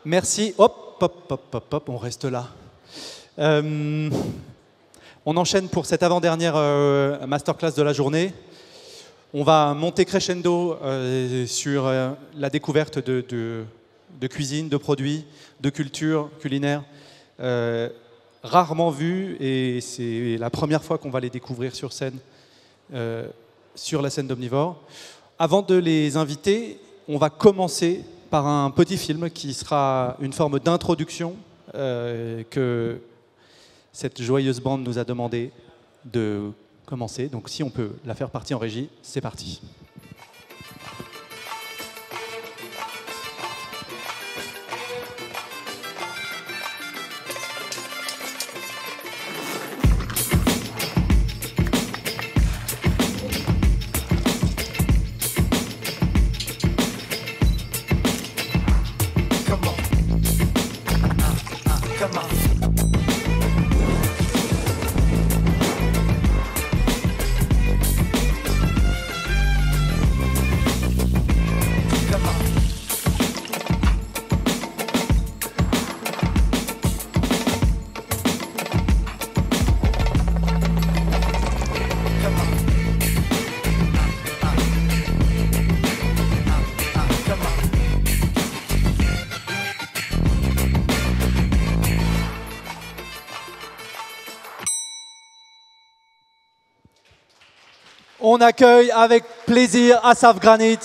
Merci. Hop, hop, hop, hop, hop, on reste là. On enchaîne pour cette avant-dernière masterclass de la journée. On va monter crescendo sur la découverte de cuisine, de produits, de culture culinaire rarement vus, et c'est la première fois qu'on va les découvrir sur scène, sur la scène d'Omnivore. Avant de les inviter, on va commencer par un petit film qui sera une forme d'introduction que cette joyeuse bande nous a demandé de commencer. Donc si on peut la faire partie en régie, c'est parti. On accueille avec plaisir Assaf Granit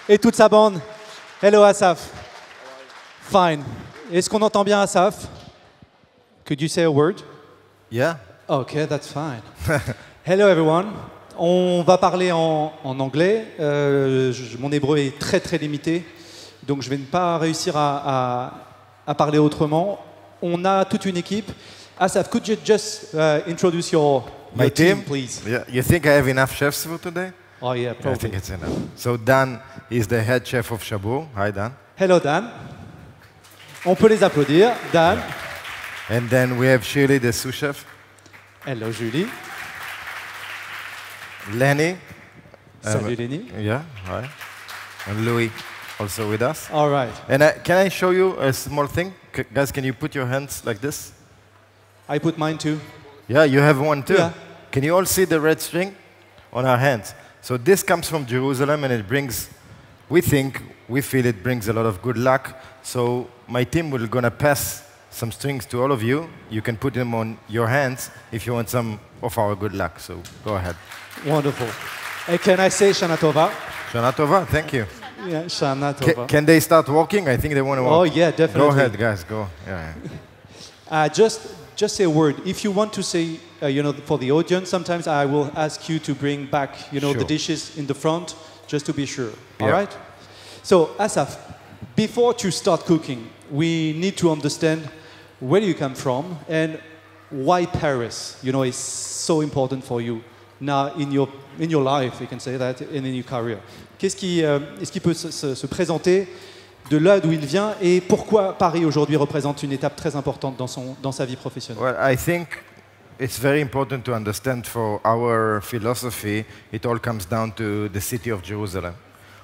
et toute sa bande. Hello Assaf. Fine. Est-ce qu'on entend bien Assaf? Could you say a word? Yeah. Okay, that's fine. Hello everyone. On va parler en anglais. Mon hébreu est très très limité, donc je vais ne pas réussir à parler autrement. On a toute une équipe. Assaf, could you just introduce your team, please? Yeah. You think I have enough chefs for today? Oh yeah, probably. I think it's enough. So Dan is the head chef of Shabu. Hi Dan. Hello Dan. On peut les applaudir. Dan. And then we have Shirley, the sous chef. Hello Julie. Lenny. Salut Lenny. Yeah, hi. And Louis also with us. All right. And can I show you a small thing? Guys, can you put your hands like this? I put mine too. Yeah, you have one too. Yeah. Can you all see the red string on our hands? So this comes from Jerusalem, and it brings, we feel it brings a lot of good luck. So my team will gonna pass some strings to all of you. You can put them on your hands if you want some of our good luck. So go ahead. Wonderful. And can I say Shana Tova? Shana Tova, thank you. Yeah, Shana Tova. Can they start walking? I think they want to walk. Oh yeah, definitely. Go ahead, guys, go. Yeah. Just say a word. If you want to say, for the audience, sometimes I will ask you to bring back, Sure. the dishes in the front, just to be sure. Yeah. All right? So, Assaf, before to start cooking, we need to understand where you come from and why Paris, is so important for you now in your life, you can say that, and in your career. Est-ce qu'il peut se présenter de là d'où il vient et pourquoi Paris aujourd'hui représente une étape très importante dans sa vie professionnelle? Well, I think it's very important to understand for our philosophy, it all comes down to the city of Jerusalem.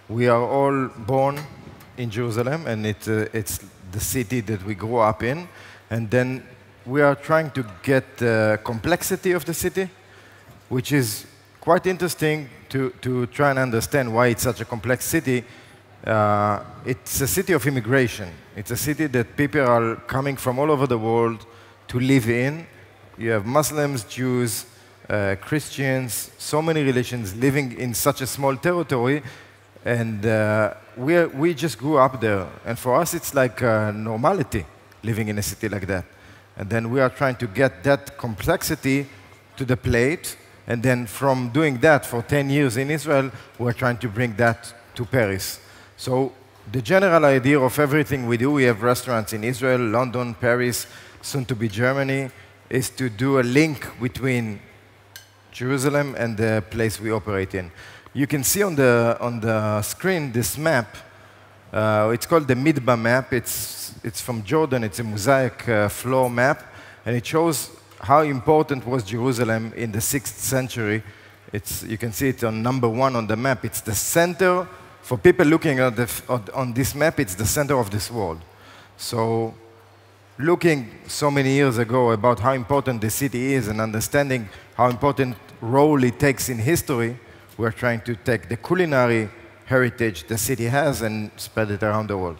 We are all born in Jerusalem, and it's the city that we grew up in. And then we are trying to get the complexity of the city, which is quite interesting to try and understand why it's such a complex city. It's a city of immigration. It's a city that people are coming from all over the world to live in. You have Muslims, Jews, Christians, so many religions living in such a small territory, and we just grew up there. And for us, it's like normality living in a city like that. And then we are trying to get that complexity to the plate, and then from doing that for 10 years in Israel, we're trying to bring that to Paris. So the general idea of everything we do, we have restaurants in Israel, London, Paris, soon to be Germany, is to do a link between Jerusalem and the place we operate in. You can see on the screen this map. It's called the Midba map. It's from Jordan. It's a mosaic floor map, and it shows how important was Jerusalem in the 6th century. You can see it on number 1 on the map. It's the center. For people looking at on this map, it's the center of this world. So looking so many years ago about how important the city is and understanding how important role it takes in history, we're trying to take the culinary heritage the city has and spread it around the world.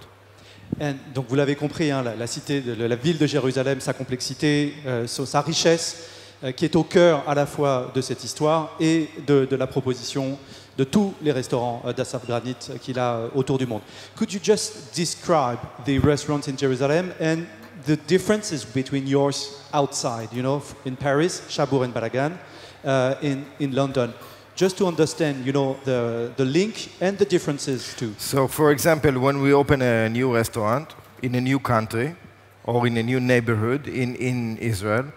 Donc vous l'avez compris, hein, la cité, la ville de Jérusalem, sa complexité, sa richesse, qui est au cœur à la fois de cette histoire et de la proposition de tous les restaurants d'Assaf Granit qu'il a autour du monde. Could you just describe the restaurants in Jerusalem and the differences between yours outside, you know, in Paris, Chabour and Balagan, in London, just to understand, you know, the link and the differences too. So, for example, when we open a new restaurant in a new country or in a new neighborhood in Israel,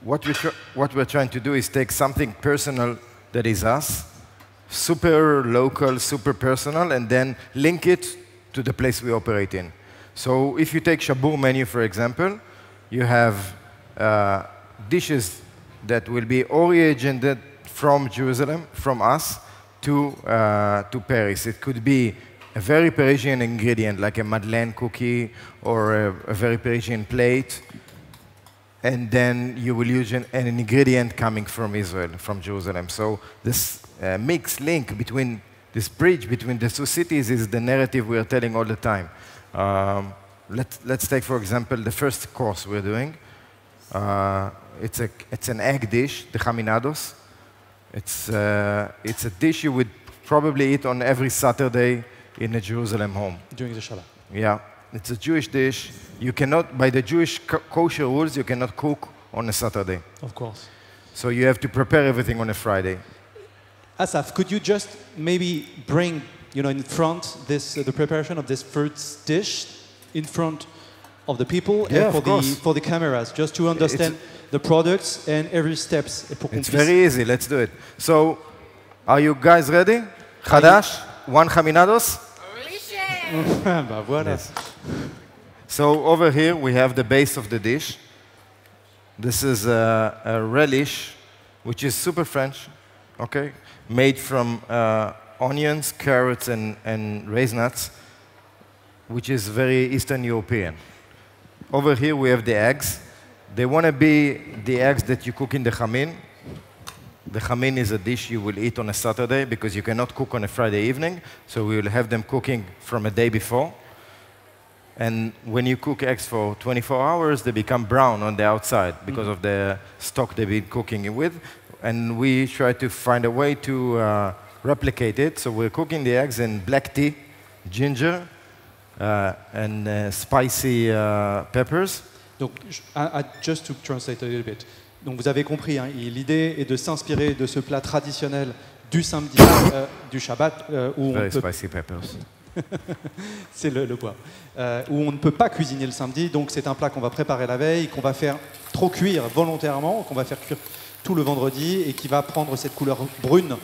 what we're trying to do is take something personal that is us, super local, super personal, and then link it to the place we operate in. So if you take Chabour menu, for example, you have dishes that will be oriented from Jerusalem, from us, to Paris. It could be a very Parisian ingredient, like a Madeleine cookie or a very Parisian plate. And then you will use an ingredient coming from Israel, from Jerusalem. So this mixed link between, this bridge between the two cities is the narrative we are telling all the time. Let's take, for example, the first course we're doing. It's an egg dish, the chaminados. It's a dish you would probably eat on every Saturday in a Jerusalem home. During the Shabbat. Yeah, it's a Jewish dish. You cannot, by the Jewish kosher rules, you cannot cook on a Saturday. Of course. So you have to prepare everything on a Friday. Asaf, could you just maybe bring, you know, in front the preparation of this first dish in front of the people Yeah, and for the cameras, just to understand the products and every steps. It's very easy. Let's do it. So, are you guys ready? Chadash, one chaminados. Bah voilà. Yes. So over here we have the base of the dish. This is a relish, which is super French, okay, made from onions, carrots, and raisins, which is very Eastern European. Over here we have the eggs. They want to be the eggs that you cook in the chamin. The chamin is a dish you will eat on a Saturday because you cannot cook on a Friday evening, so we will have them cooking from a day before. And when you cook eggs for 24 hours, they become brown on the outside because of the stock they've been cooking with. And we try to find a way to replicate it. So we're cooking the eggs in black tea, ginger, and spicy peppers. Donc, just to translate a little bit. Donc, vous avez compris, hein, l'idée est de s'inspirer de ce plat traditionnel du samedi, du Shabbat, où Very on peut... spicy peppers. C'est le poivre. Où on ne peut pas cuisiner le samedi, donc c'est un plat qu'on va préparer la veille, qu'on va faire trop cuire volontairement, qu'on va faire cuire tout le vendredi et qui va prendre cette couleur brune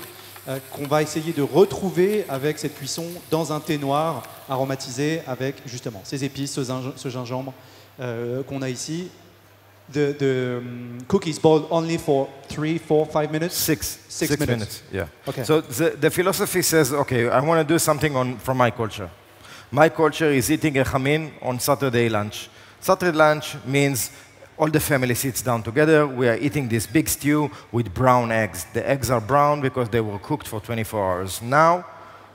qu'on va essayer de retrouver avec cette cuisson dans un thé noir aromatisé avec justement ces épices, ce gingembre qu'on a ici. The cookies boil only for 3, 4, 5 minutes? 6 minutes. Yeah. Okay. So the philosophy says, okay, I want to do something from my culture. My culture is eating a chamin on Saturday lunch. Saturday lunch means all the family sits down together. We are eating this big stew with brown eggs. The eggs are brown because they were cooked for 24 hours. Now,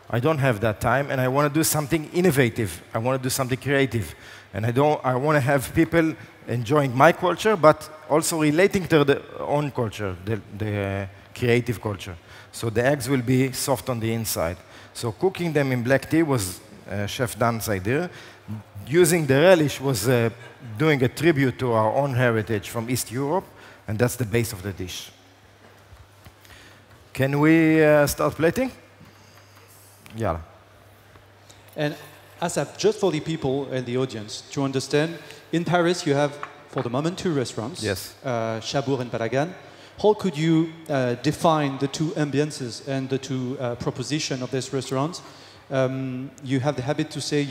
I don't have that time, and I want to do something innovative. I want to do something creative. And I want to have people enjoying my culture, but also relating to their own culture, the creative culture. So the eggs will be soft on the inside. So cooking them in black tea was Chef Dan's idea. Using the relish was doing a tribute to our own heritage from East Europe, and that's the base of the dish. Can we start plating? Yeah. And Assaf, just for the people and the audience to understand, in Paris you have, for the moment, 2 restaurants. Yes. Chabour and Balagan. How could you define the 2 ambiances and the 2 proposition of this restaurant? You have the habit to say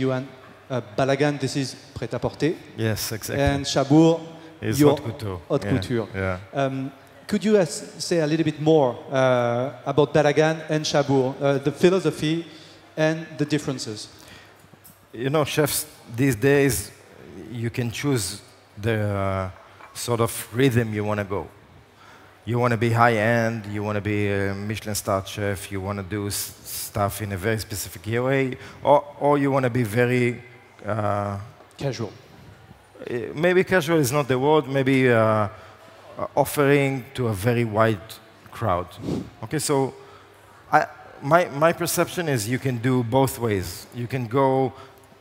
Balagan, this is prêt-à-porter. Yes, exactly. And Chabour is your haute couture. Yeah. Could you say a little bit more about Balagan and Chabour, the philosophy and the differences? You know, chefs these days you can choose the sort of rhythm you want to go. You want to be high-end, you want to be a Michelin-starred chef, you want to do stuff in a very specific way, or you want to be very... casual. Maybe casual is not the word, maybe offering to a very wide crowd. Okay, so my perception is you can do both ways. You can go,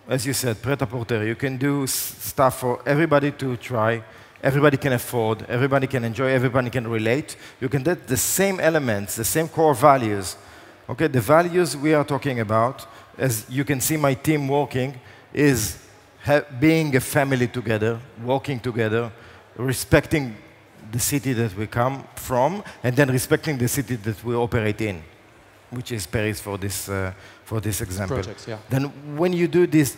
as you said, prêt-à-porter. You can do stuff for everybody to try. Everybody can afford, everybody can enjoy, everybody can relate. You can get the same elements, the same core values. Okay, the values we are talking about, as you can see my team working, is being a family together, working together, respecting the city that we come from, and then respecting the city that we operate in, which is Paris for this example. Projects, yeah. Then when you do this,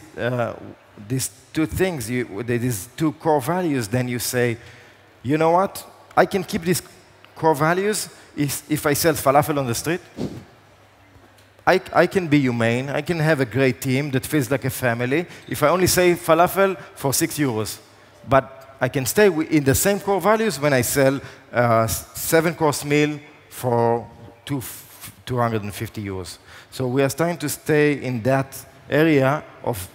these two things, these two core values, then you say, you know what? I can keep these core values if I sell falafel on the street. I can be humane. I can have a great team that feels like a family if I only say falafel for 6 euros. But I can stay in the same core values when I sell a 7-course meal for 250 euros. So we are starting to stay in that area of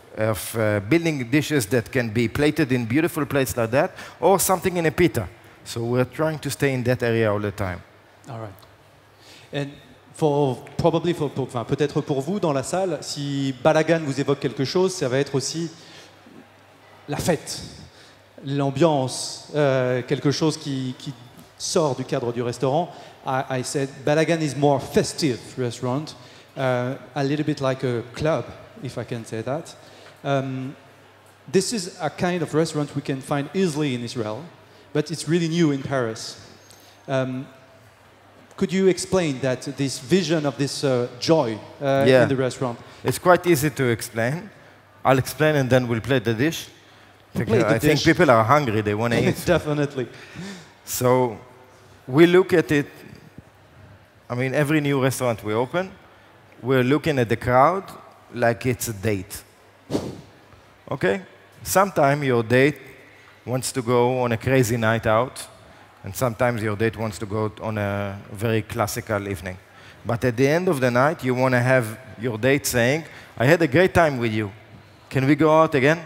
building dishes that can be plated in beautiful plates like that, or something in a pita. So we're trying to stay in that area all the time. All right. And peut-être pour vous dans la salle, si Balagan vous évoque quelque chose, ça va être aussi la fête, l'ambiance, quelque chose qui sort du cadre du restaurant. I said Balagan is more festive restaurant, a little bit like a club, if I can say that. This is a kind of restaurant we can find easily in Israel, but it's really new in Paris. Could you explain that, this vision of this joy in the restaurant? It's quite easy to explain. I'll explain and then we'll play the dish. I think people are hungry, they want to eat. Definitely. So we look at it, I mean, every new restaurant we open, we're looking at the crowd like it's a date. Okay? Sometimes your date wants to go on a crazy night out, and sometimes your date wants to go on a very classical evening. But at the end of the night, you want to have your date saying, I had a great time with you. Can we go out again?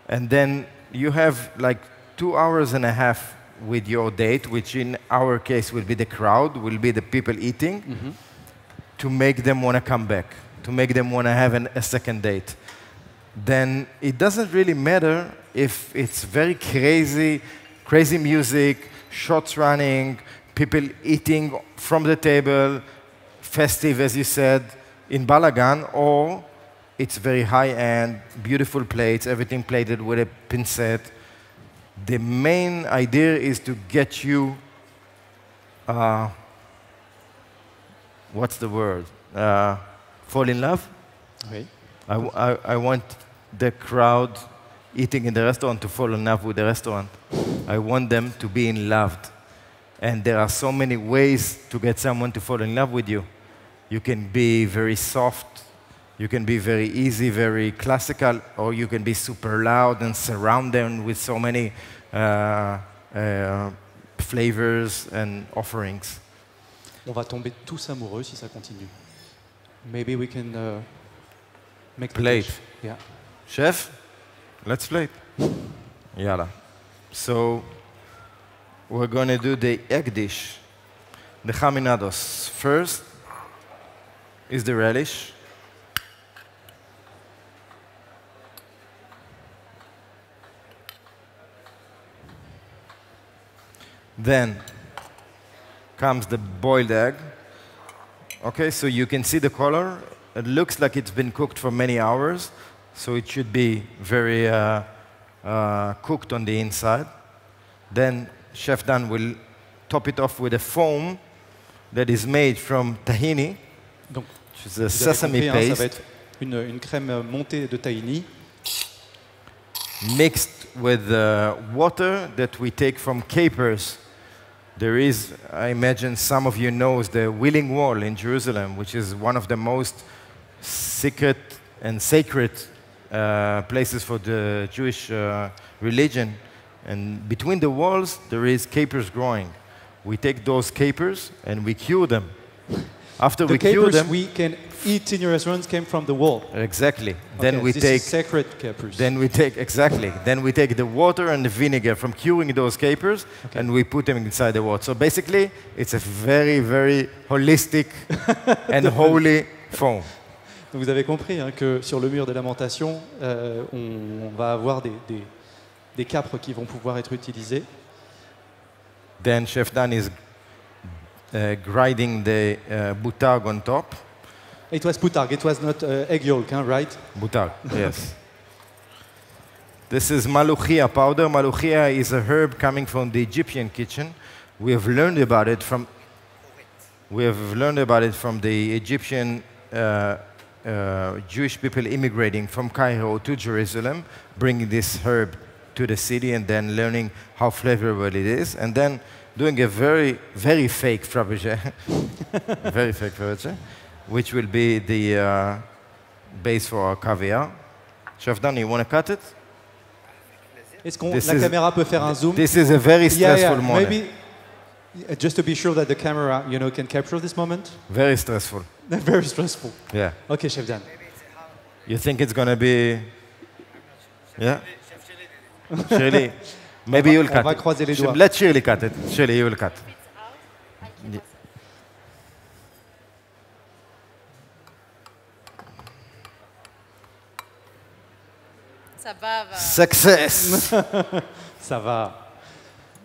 And then you have like 2.5 hours with your date, which in our case will be the crowd, will be the people eating, to make them want to come back, to make them want to have a second date. Then it doesn't really matter if it's very crazy music, shots running, people eating from the table, festive, as you said, in Balagan, or it's very high-end, beautiful plates, everything plated with a pincette. The main idea is to get you, what's the word? Fall in love? Okay. I want the crowd eating in the restaurant to fall in love with the restaurant. I want them to be in love. And there are so many ways to get someone to fall in love with you. You can be very soft, you can be very easy, very classical, or you can be super loud and surround them with so many flavors and offerings. On va tomber tous amoureux si ça continue. Maybe we can make the plate. dish. Yeah. Chef, let's plate. Yalla. So we're going to do the egg dish, the jaminados. First is the relish. Then comes the boiled egg. Okay, so you can see the color. It looks like it's been cooked for many hours, so it should be very cooked on the inside. Then Chef Dan will top it off with a foam that is made from tahini, Donc, which is a sesame paste. Ça va être une crème montée de tahini. Mixed with water that we take from capers. There is, I imagine some of you know, the Wailing Wall in Jerusalem, which is one of the most secret and sacred places for the Jewish religion. And between the walls, there is capers growing. We take those capers and we cure them. After we cure them, we can eat in your restaurants came from the wall. Exactly. Okay, then we this take is sacred capers. Then we take Then we take the water and the vinegar from curing those capers, and we put them inside the water. So basically, it's a very, very holistic and holy foam. Donc vous avez compris hein, que sur le mur des lamentations, on va avoir des capres qui vont pouvoir être utilisés. Then Chef Dan is grinding the boutard on top. It was boutard, it was not egg yolk, hein, right? Boutard, yes. This is maluchia powder. Maluchia is a herb coming from the Egyptian kitchen. We have learned about it from the Egyptian Jewish people immigrating from Cairo to Jerusalem, bringing this herb to the city and then learning how flavorful it is, and then doing a very, very fake Fabergé, very fake Fabergé, which will be the base for our caviar. Chef Dan, you want to cut it? Est-ce que la caméra peut faire un zoom? This is a very stressful moment. Maybe just to be sure that the camera, can capture this moment. Very stressful. Very stressful. Yeah. Okay, Chef Dan. You think it's going to be? Yeah. Shirley, maybe you'll cut. On va croiser les doigts. Let Shirley cut it. Shirley, you will cut. Ça va. Success. Ça va.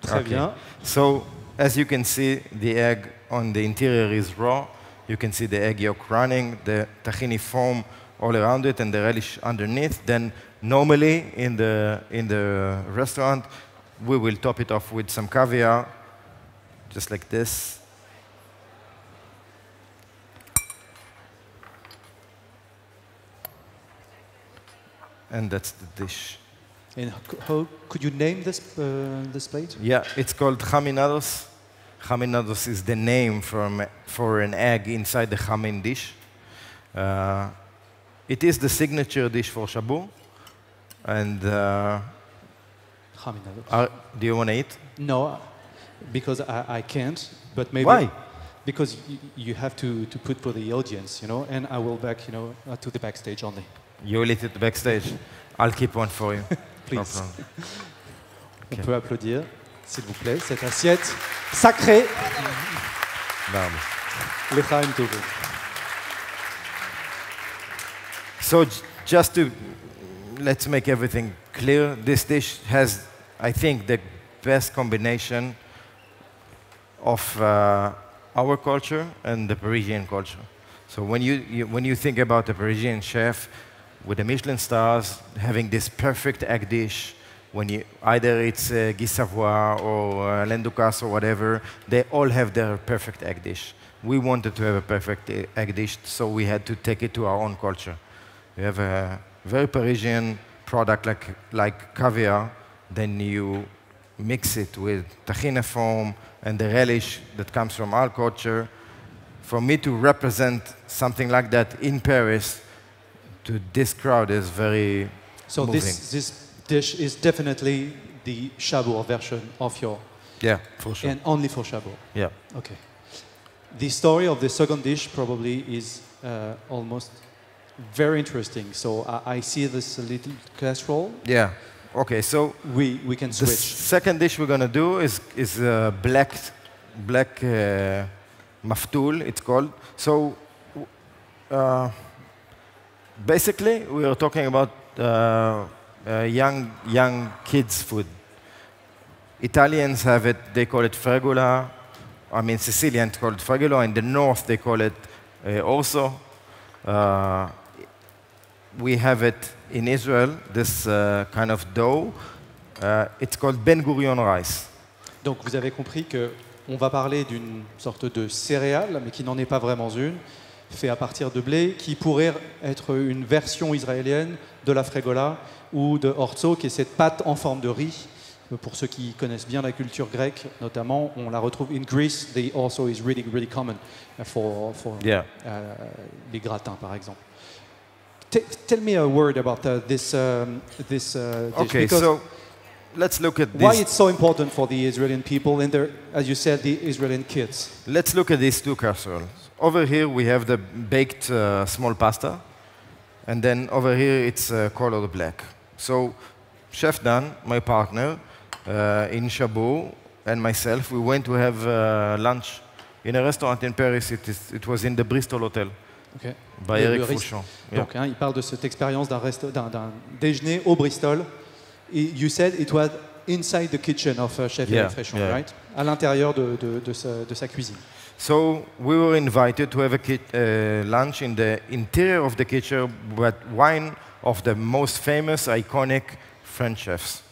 Très bien. So, as you can see, the egg on the interior is raw. You can see the egg yolk running, the tahini foam all around it, and the relish underneath. Then, normally in the restaurant, we will top it off with some caviar, just like this. And that's the dish. And how could you name this plate? Yeah, it's called chaminados. Chaminados is the name for an egg inside the chamin dish. It is the signature dish for Shabu. And do you want to eat? No, because I can't. But maybe. Why? Because you have to put for the audience, and I will back, to the backstage only. You will eat it backstage. I'll keep one for you. Please. No On peut applaudir, s'il vous plaît, cette assiette sacrée. L'Echaim Tov. So let's make everything clear. This dish has, I think, the best combination of our culture and the Parisian culture. So when you think about a Parisian chef with the Michelin stars having this perfect egg dish, either it's Guy Savoy or Alain Ducasse or whatever, they all have their perfect egg dish. We wanted to have a perfect egg dish, so we had to take it to our own culture. We have a very Parisian product like caviar, then you mix it with tahina foam and the relish that comes from our culture. For me to represent something like that in Paris to this crowd is very moving. This dish is definitely the Shabu version of your... Yeah, for sure. And only for Shabu. Yeah. Okay. The story of the second dish probably is almost very interesting. So I see this little casserole. Yeah. Okay, so we can switch. The second dish we're going to do is black maftul, it's called. So basically, we are talking about young kids' food. Italians have it, they call it fregola. I mean, Sicilians call it fregola. In the north, they call it orso. We have it in Israel, this kind of dough. It's called Ben Gurion rice. Donc vous avez compris qu'on va parler d'une sorte de céréale, mais qui n'en est pas vraiment une, fait à partir de blé, qui pourrait être une version israélienne de la fregola ou de orzo, qui est cette pâte en forme de riz. Pour ceux qui connaissent bien la culture grecque, notamment, on la retrouve in Greece. The orzo is really, really common for les gratins, par exemple. Tell me a word about this dish. Okay, because so let's look at why this. it's so important for the Israeli people and their, as you said, the Israeli kids. Let's look at these two casseroles. Over here we have the baked small pasta, and then over here it's colored black. So Chef Dan, my partner, in Shabu, and myself, we went to have lunch in a restaurant in Paris. It was in the Bristol Hotel. Okay. By Eric Fouchon. Donc, il parle de cette expérience d'un déjeuner au Bristol. You said it was inside the kitchen of Chef Eric Fouchon, right? À l'intérieur de sa cuisine. So we were invited to have a lunch in the interior of the kitchen, but one of the most famous, iconic French chefs.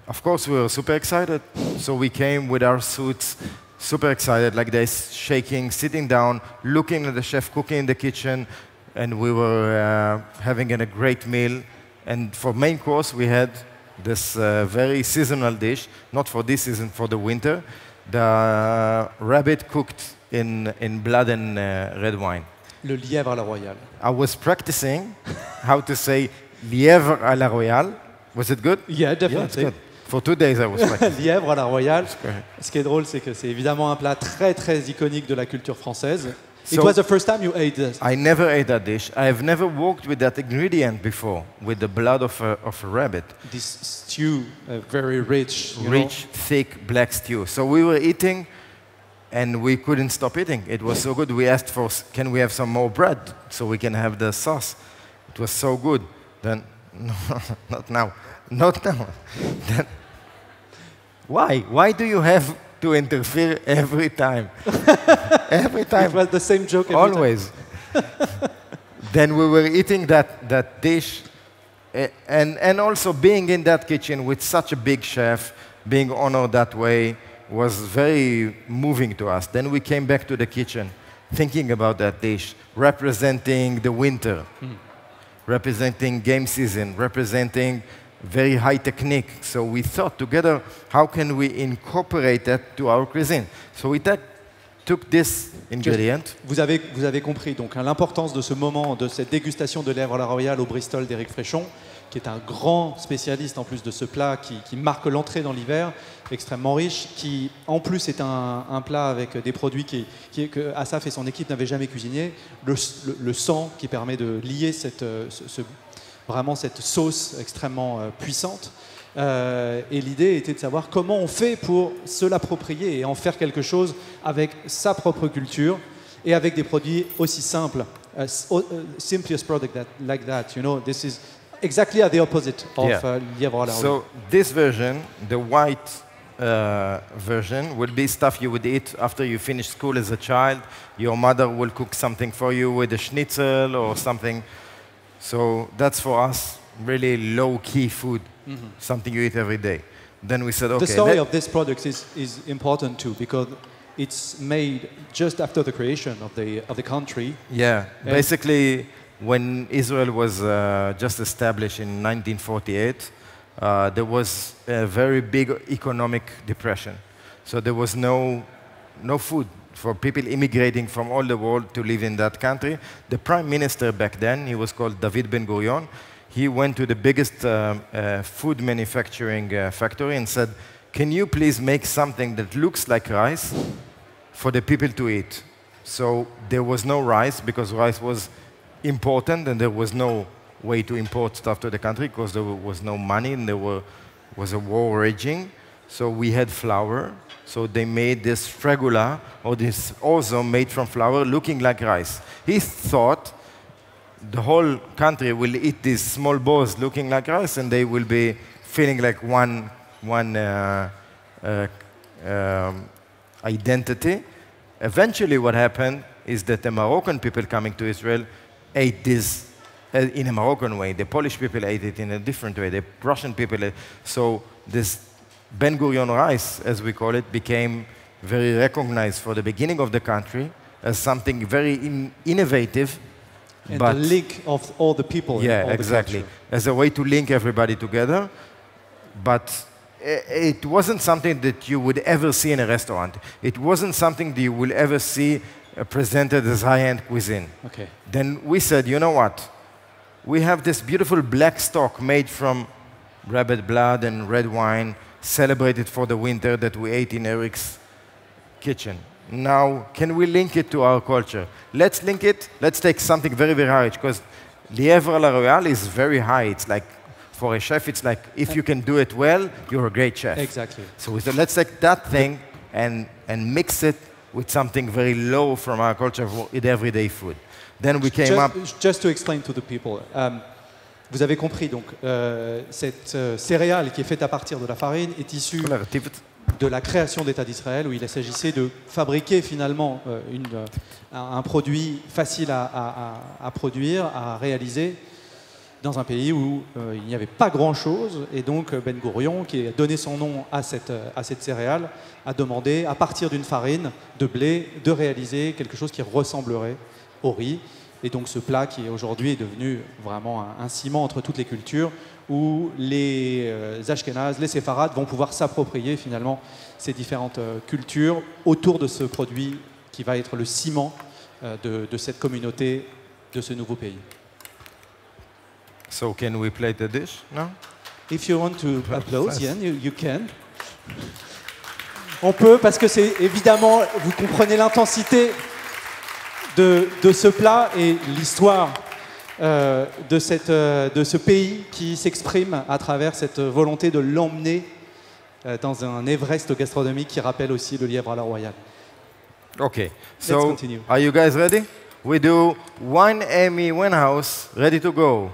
Of course, we were super excited. So we came with our suits, super excited, like this, shaking, sitting down, looking at the chef cooking in the kitchen, and we were having a great meal. And for main course, we had this very seasonal dish, not for this season, for the winter, the rabbit cooked in blood and red wine. Le lièvre à la royale. I was practicing how to say lièvre à la royale. Was it good? Yeah, definitely. Yeah, for 2 days, I was practicing. Lièvre à la royale. Ce qui est drôle, c'est que c'est évidemment un plat très très iconique de la culture française. It was the first time you ate this. I never ate that dish. I have never worked with that ingredient before, with the blood of a rabbit. This stew, very rich. Rich, thick, black stew. So we were eating, and we couldn't stop eating. It was so good. We asked for, can we have some more bread so we can have the sauce? It was so good. Then, no, not now. Not now. Then, why? Why do you have to interfere every time? Every time. It was the same joke every Always. Then we were eating that dish, and also being in that kitchen with such a big chef, being honored that way, was very moving to us. Then we came back to the kitchen, thinking about that dish, representing the winter, representing game season, representing very high technique. So we thought together, how can we incorporate that to our cuisine? So we took this ingredient. Vous avez compris donc l'importance de ce moment, de cette dégustation de lièvre à la royale au Bristol d'Éric Fréchon, qui est un grand spécialiste en plus de ce plat qui marque l'entrée dans l'hiver, extrêmement riche, qui en plus est un plat avec des produits que Assaf et son équipe n'avaient jamais cuisiné, le sang qui permet de lier vraiment cette sauce extrêmement puissante. Et l'idée était de savoir comment on fait pour se l'approprier et en faire quelque chose avec sa propre culture et avec des produits aussi simples. Simplest product like that, you know, this is exactly at the opposite of lièvre à la royale. So this version, the white version, will be stuff you would eat after you finish school as a child. Your mother will cook something for you with a schnitzel or something. So that's for us really low-key food, something you eat every day. Then we said, okay. The story of this product is important too, because it's made just after the creation of the country. Yeah, basically when Israel was just established in 1948, there was a very big economic depression. So there was no food for people immigrating from all the world to live in that country. The prime minister back then, he was called David Ben-Gurion, he went to the biggest food manufacturing factory and said, can you please make something that looks like rice for the people to eat? So there was no rice because rice was important and there was no way to import stuff to the country because there was no money and there was a war raging. So we had flour. So they made this fragula, or this orzo made from flour, looking like rice. He thought the whole country will eat these small balls looking like rice, and they will be feeling like one identity. Eventually what happened is that the Moroccan people coming to Israel ate this in a Moroccan way. The Polish people ate it in a different way. The Russian people ate. So this Ben-Gurion rice, as we call it, became very recognized for the beginning of the country as something very innovative. And the link of all the people. Yeah, exactly. As a way to link everybody together. But it wasn't something that you would ever see in a restaurant. It wasn't something that you will ever see presented as high-end cuisine. Okay. Then we said, you know what? we have this beautiful black stock made from rabbit blood and red wine, celebrated for the winter that we ate in Eric's kitchen. Now, can we link it to our culture? Let's link it. Let's take something very, very high, because lièvre à la royale is very high. It's like, for a chef, it's like, if you can do it well, you're a great chef. Exactly. So we said, let's take that thing and mix it with something very low from our culture in everyday food. Then we came up... Just to explain to the people, vous avez compris, donc, cette céréale qui est faite à partir de la farine est issue de la création d'État d'Israël, où il s'agissait de fabriquer finalement un produit facile à produire, à réaliser, dans un pays où il n'y avait pas grand-chose. Et donc Ben Gourion, qui a donné son nom à cette céréale, a demandé, à partir d'une farine de blé, de réaliser quelque chose qui ressemblerait au riz. Et donc ce plat qui aujourd'hui est devenu vraiment un ciment entre toutes les cultures, où les Ashkénazes, les Séfarades vont pouvoir s'approprier finalement ces différentes cultures autour de ce produit qui va être le ciment de cette communauté, de ce nouveau pays. So can we play the dish now? If you want to applaud, Yann, you can. On peut, parce que c'est évidemment, vous comprenez l'intensité de ce plat et l'histoire de ce pays qui s'exprime à travers cette volonté de l'emmener dans un Everest gastronomique qui rappelle aussi le lièvre à la royale. Okay, Let's so continue. are you guys ready? We do one Amy Winehouse, ready to go.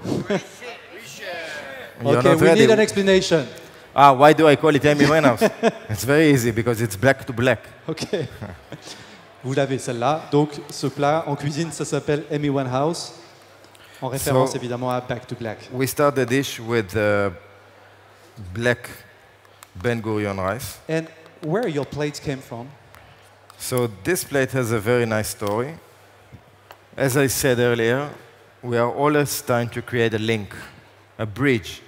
You're Okay, not we ready. need an explanation. Why do I call it Amy Winehouse? It's very easy, because it's black to black. Ok. Vous l'avez celle-là. Donc ce plat en cuisine, ça s'appelle Amy Winehouse, en référence évidemment à Back to Black. We start the dish with black Ben Gurion rice. And where your plates came from? So this plate has a very nice story. As I said earlier, we are always trying to create a link, a bridge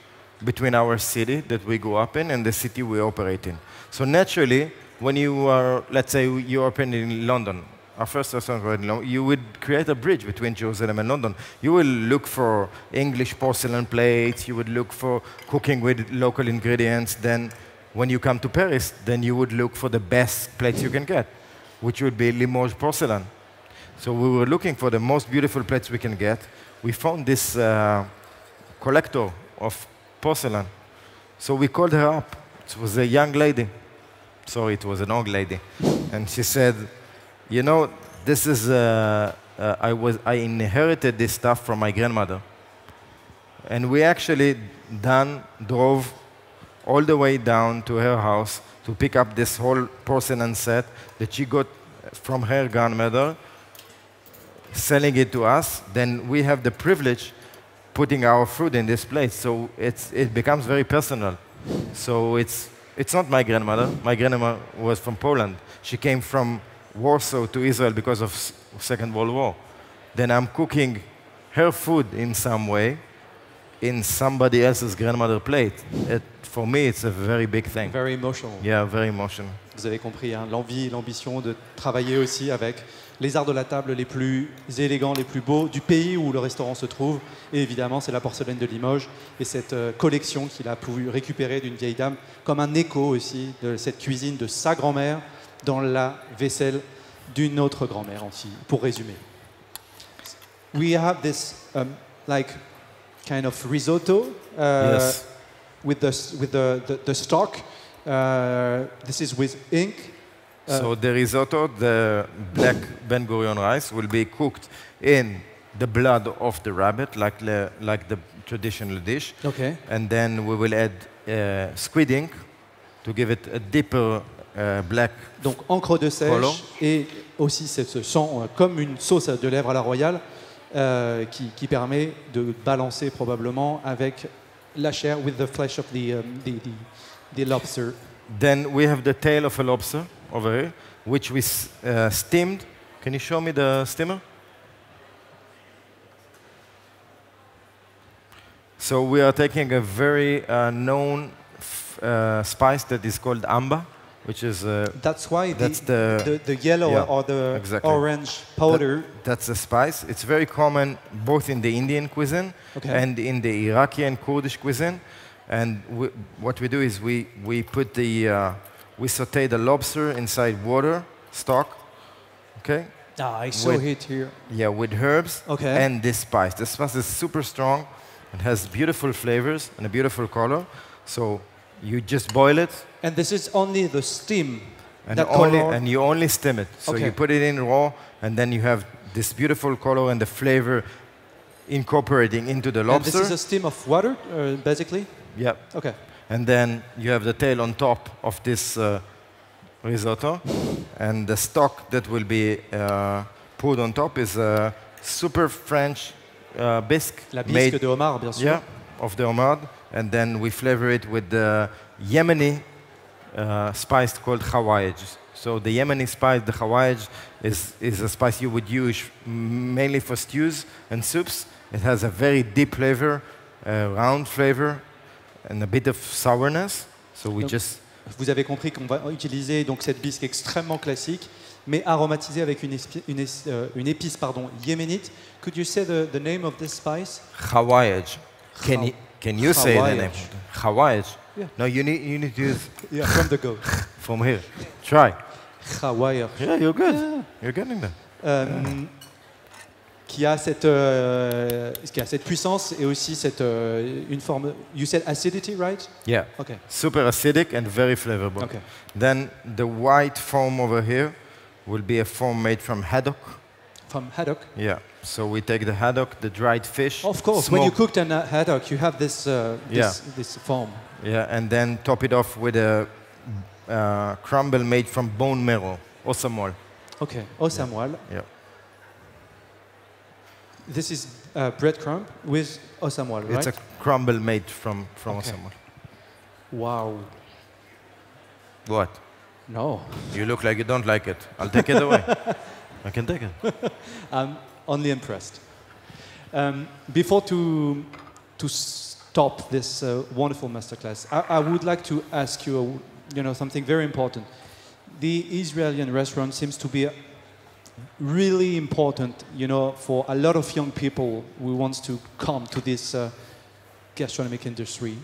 between our city that we grew up in and the city we operate in. So naturally, when you are, let's say, you open in London, our first restaurant was in London, you would create a bridge between Jerusalem and London. You will look for English porcelain plates, you would look for cooking with local ingredients. Then when you come to Paris, then you would look for the best plates you can get, which would be Limoges porcelain. So we were looking for the most beautiful plates we can get. We found this collector of porcelain. So we called her up. It was a young lady. Sorry, it was an old lady. And she said, you know, this is, I inherited this stuff from my grandmother. And we actually drove all the way down to her house to pick up this whole porcelain set that she got from her grandmother, selling it to us. Then we have the privilege putting our food in this place. So it becomes very personal. So it's not my grandmother. My grandmother was from Poland. She came from Warsaw to Israel because of Second World War. Then I'm cooking her food in some way in somebody else's grandmother plate. For me, it's a very big thing. Very emotional. Yeah, very emotional. Vous avez compris, hein, l'envie, l'ambition de travailler aussi avec les arts de la table les plus élégants, les plus beaux du pays où le restaurant se trouve. Et évidemment, c'est la porcelaine de Limoges et cette collection qu'il a pu récupérer d'une vieille dame, comme un écho aussi de cette cuisine de sa grand-mère dans la vaisselle d'une autre grand-mère aussi, pour résumer. We have this like kind of risotto Yes. with the stock. This is with ink. So the risotto, the black Ben Gurion rice, will be cooked in the blood of the rabbit, like the traditional dish. Okay. And then we will add squid ink to give it a deeper black. Donc encre de sèche Color. et aussi ce sang comme une sauce de lèvres à la royale qui permet de balancer probablement avec la chair with the flesh of the lobster. Then we have the tail of a lobster over here, which we steamed. Can you show me the steamer? So we are taking a very known spice that is called amba. which is That's why that's the yellow yeah, or the exactly. orange powder. That's a spice. It's very common both in the Indian cuisine and in the Iraqi and Kurdish cuisine. And what we do is we put we saute the lobster inside water stock. Okay. I saw it here. Yeah, with herbs Okay. and this spice. The spice is super strong. It has beautiful flavors and a beautiful color. So you just boil it. And this is only the steam. And you only steam it. So Okay. you put it in raw, and then you have this beautiful color and the flavor incorporating into the And lobster. this is a steam of water, basically? Yeah. Okay. And then you have the tail on top of this risotto. And the stock that will be poured on top is a super French bisque. La bisque de homard, bien sûr. Yeah, of the homard. And then we flavor it with the Yemeni spice called khawaj. So the Yemeni spice, the khawaj, is a spice you would use mainly for stews and soups. It has a very deep flavor, round flavor, and a bit of sourness. So we just... Vous avez compris qu'on va utiliser donc cette bisque extrêmement classique, mais aromatisée avec une épice yéménite. Could you say the name of this spice? Khawaj. Can you say the name? Khawaj. Yeah. No, you need to use From the go. from here. Try. Khawaj. Yeah, you're good. Yeah. You're getting there. Qui a cette puissance et aussi une forme. You said acidity, right? Yeah. Okay. Super acidic and very flavorful. Okay. Then the white foam over here will be a foam made from haddock. From haddock. Yeah. So we take the haddock, the dried fish. Of course, when you cooked an haddock, you have this foam. Yeah, and then top it off with a crumble made from bone marrow, osamol. Okay, osamol. Yeah. This is breadcrumb with osamol, right? It's a crumble made from osamol. Wow. What? No. You look like you don't like it. I'll take it away. I can take it. I'm only impressed. Before to stop this wonderful masterclass, I would like to ask you, something very important. The Israeli restaurant seems to be really important, for a lot of young people who wants to come to this gastronomic industry.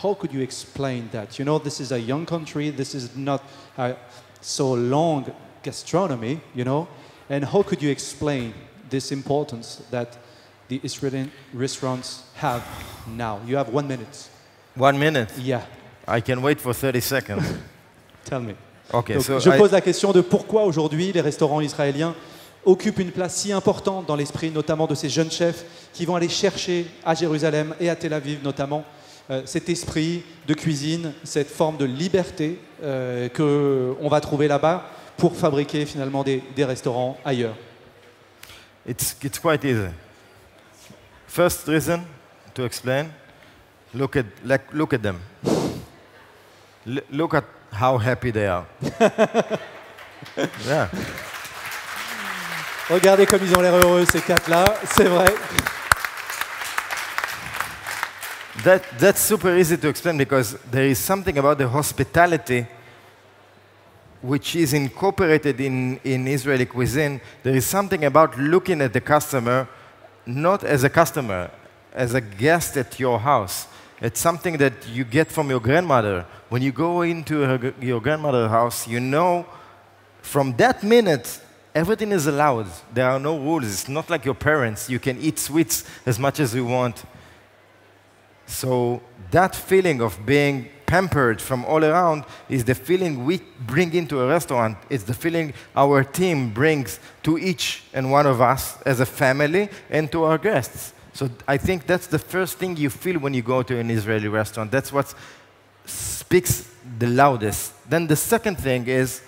How could you explain that? This is a young country. This is not so long gastronomy, And how could you explain this importance that the Israeli restaurants have now? You have 1 minute. 1 minute? Yeah. I can wait for 30 seconds. Tell me. Okay, Donc, so je pose la question de pourquoi aujourd'hui les restaurants israéliens occupent une place si importante dans l'esprit, notamment de ces jeunes chefs qui vont aller chercher à Jérusalem et à Tel Aviv notamment cet esprit de cuisine, cette forme de liberté qu'on va trouver là-bas pour fabriquer finalement des restaurants ailleurs. It's quite easy. First reason to explain, look at them. Look at how happy they are. Yeah. Regardez comme ils ont l'air heureux ces quatre-là, c'est vrai. That's super easy to explain because there is something about the hospitality which is incorporated in Israeli cuisine. There is something about looking at the customer not as a customer, as a guest at your house. It's something that you get from your grandmother. When you go into your grandmother's house, from that minute, everything is allowed. There are no rules. It's not like your parents. You can eat sweets as much as you want. So that feeling of being pampered from all around is the feeling we bring into a restaurant. It's the feeling our team brings to each and one of us as a family and to our guests. So I think that's the first thing you feel when you go to an Israeli restaurant. That's what speaks the loudest. Then the second thing is,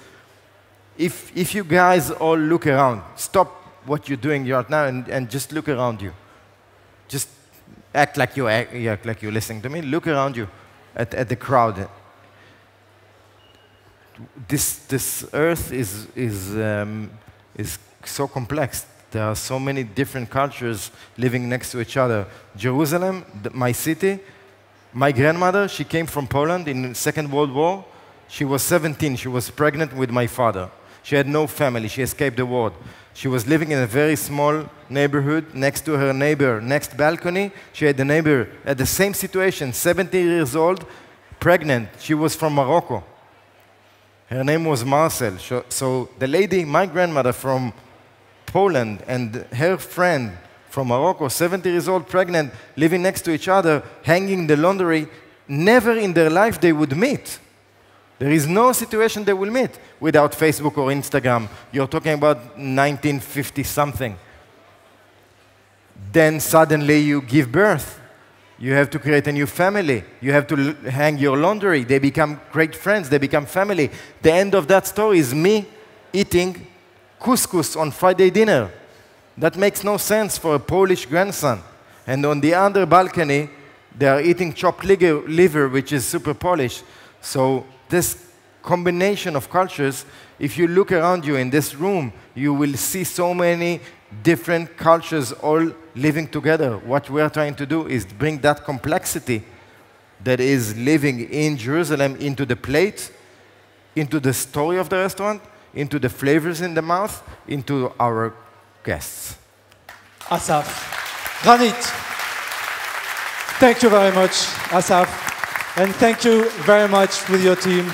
if you guys all look around, stop what you're doing right now and just look around you. Just act like you're listening to me. Look around you at the crowd. This earth is so complex. There are so many different cultures living next to each other. Jerusalem, my city, my grandmother, she came from Poland in the Second World War. She was 17. She was pregnant with my father. She had no family. She escaped the war. She was living in a very small neighborhood next to her neighbor. Next balcony, she had a neighbor at the same situation, 70 years old, pregnant. She was from Morocco. Her name was Marcel. So the lady, my grandmother from Poland, and her friend from Morocco, 70 years old, pregnant, living next to each other, hanging the laundry, never in their life they would meet. There is no situation they will meet without Facebook or Instagram. You're talking about 1950-something. Then suddenly you give birth. You have to create a new family. You have to hang your laundry. They become great friends. They become family. The end of that story is me eating couscous on Friday dinner. That makes no sense for a Polish grandson. And on the other balcony, they are eating chopped liver, which is super Polish. So this combination of cultures, if you look around you in this room, you will see so many different cultures all living together. What we are trying to do is bring that complexity that is living in Jerusalem into the plate, into the story of the restaurant, into the flavors in the mouth, into our guests. Assaf. Granit. Thank you very much, Assaf. And thank you very much with your team.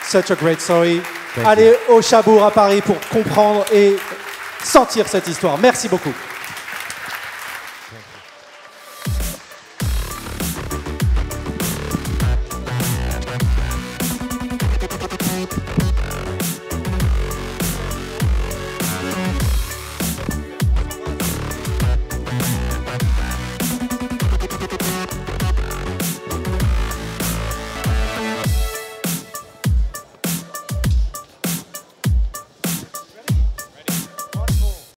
Such a great story. Allez au Chabour à Paris pour comprendre et sentir cette histoire. Merci beaucoup. Thank you.